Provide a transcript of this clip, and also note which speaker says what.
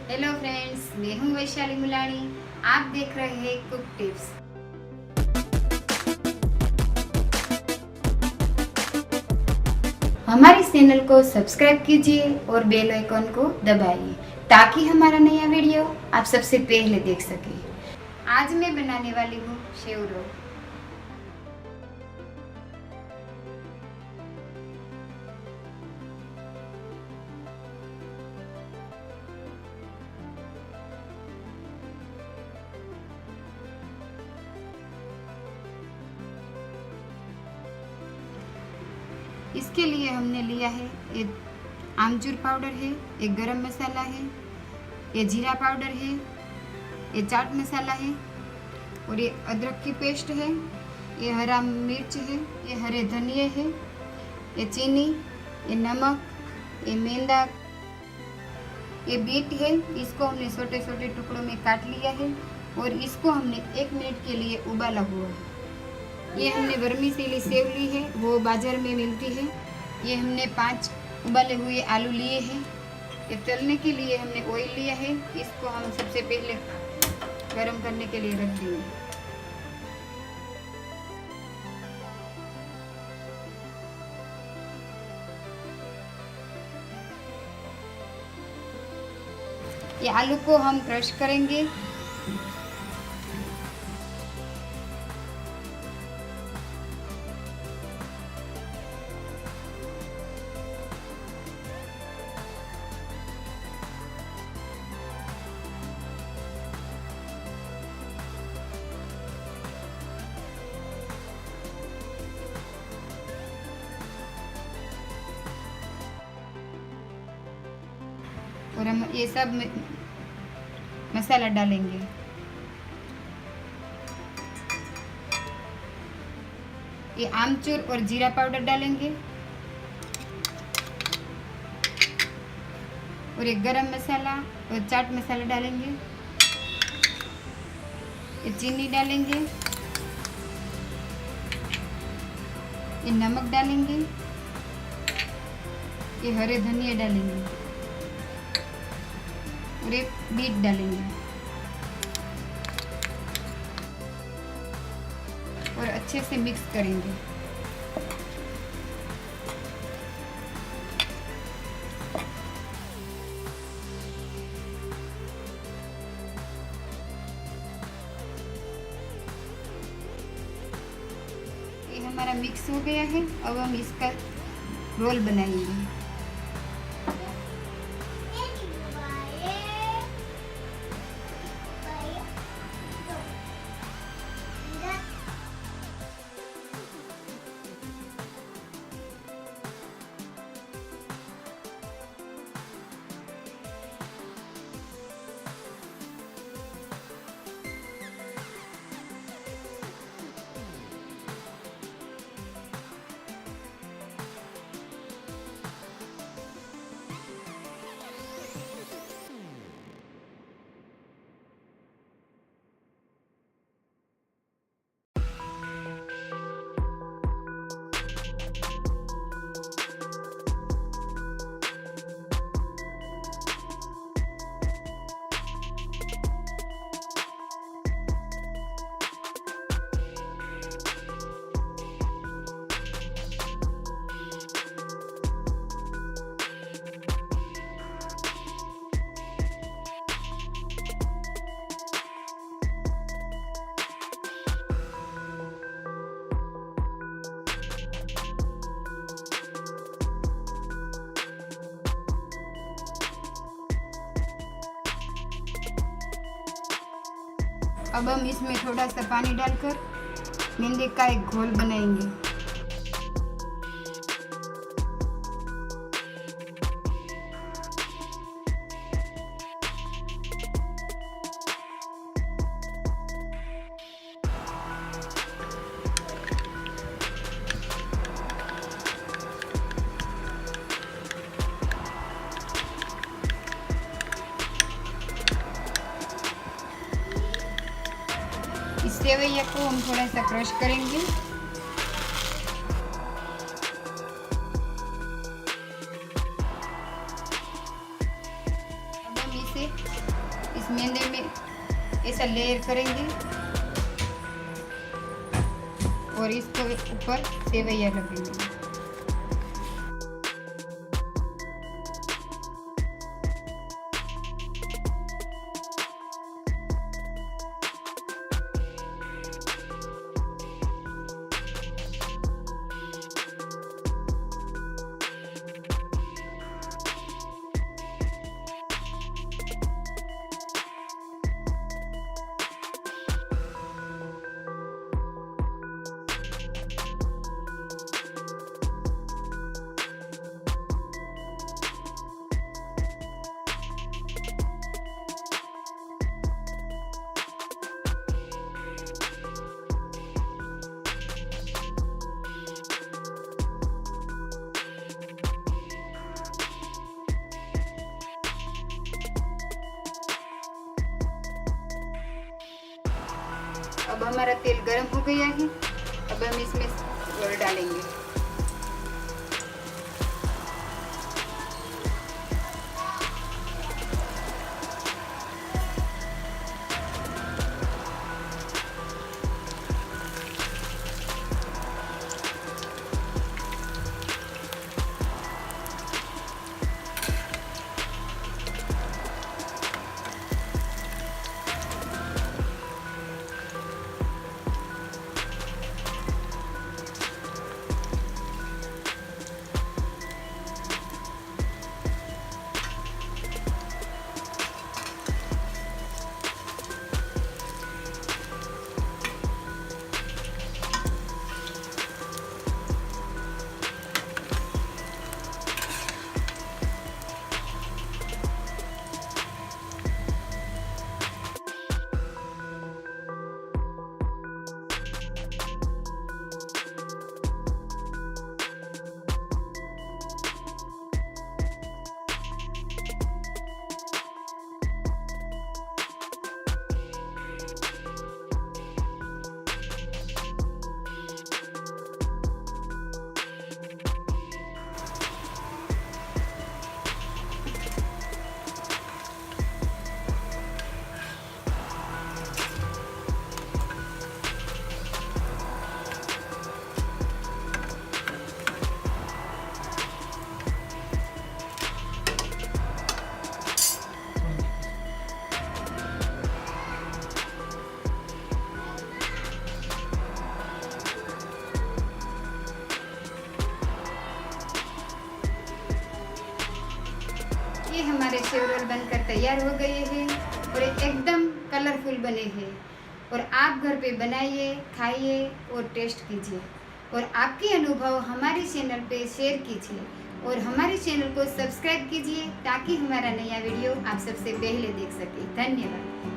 Speaker 1: Hello friends, मैं हूँ vaishalimulani। आप देख रहे हैं कुक टिप्स। हमारे चैनल को सब्सक्राइब कीजिए और बेल आइकन को दबाइए ताकि हमारा नया वीडियो आप सबसे पहले देख सकें। आज मैं बनाने वाली हूँ सेव रोल। इसके लिए हमने लिया है ये आमचूर पाउडर है, एक गरम मसाला है, ये जीरा पाउडर है, ये चाट मसाला है और ये अदरक की पेस्ट है, ये हरा मिर्च है, ये हरे धनिए है, ये चीनी, ये नमक, ये मैदा, ये बीट है। इसको हमने छोटे छोटे टुकड़ों में काट लिया है और इसको हमने 1 मिनट के लिए उबाला हुआ है। ये हमने वर्मीसेली सेव ली है, वो बाजार में मिलती है। ये हमने 5 उबाले हुए आलू लिए हैं। ये तलने के लिए हमने ऑयल लिया है, इसको हम सबसे पहले गरम करने के लिए रख देंगे। ये आलू को हम क्रश करेंगे। और हम ये सब मसाला डालेंगे। ये आमचूर और जीरा पाउडर डालेंगे और ये गरम मसाला और चाट मसाला डालेंगे। ये चीनी डालेंगे, ये नमक डालेंगे, ये हरे धनिया डालेंगे और एक बीट डालेंगे और अच्छे से मिक्स करेंगे। ये हमारा मिक्स हो गया है। अब हम इसका रोल बनाएंगे। अब हम इसमें थोड़ा सा पानी डालकर मेहंदी का एक घोल बनाएंगे। इस सेवैया को हम थोड़ा सा क्रश करेंगे। अब हम इसे इस मैदे में ऐसा लेयर करेंगे और इसको ऊपर सेवैया रखेंगे। अब हमारा तेल गर्म हो गया है। अब हम इसमें और डालेंगे। ये हमारे सेव रोल बनकर तैयार हो गए हैं और एकदम कलरफुल बने हैं। और आप घर पे बनाइए, खाइए और टेस्ट कीजिए और आपके अनुभव हमारे चैनल पे शेयर कीजिए और हमारे चैनल को सब्सक्राइब कीजिए ताकि हमारा नया वीडियो आप सबसे पहले देख सकें। धन्यवाद।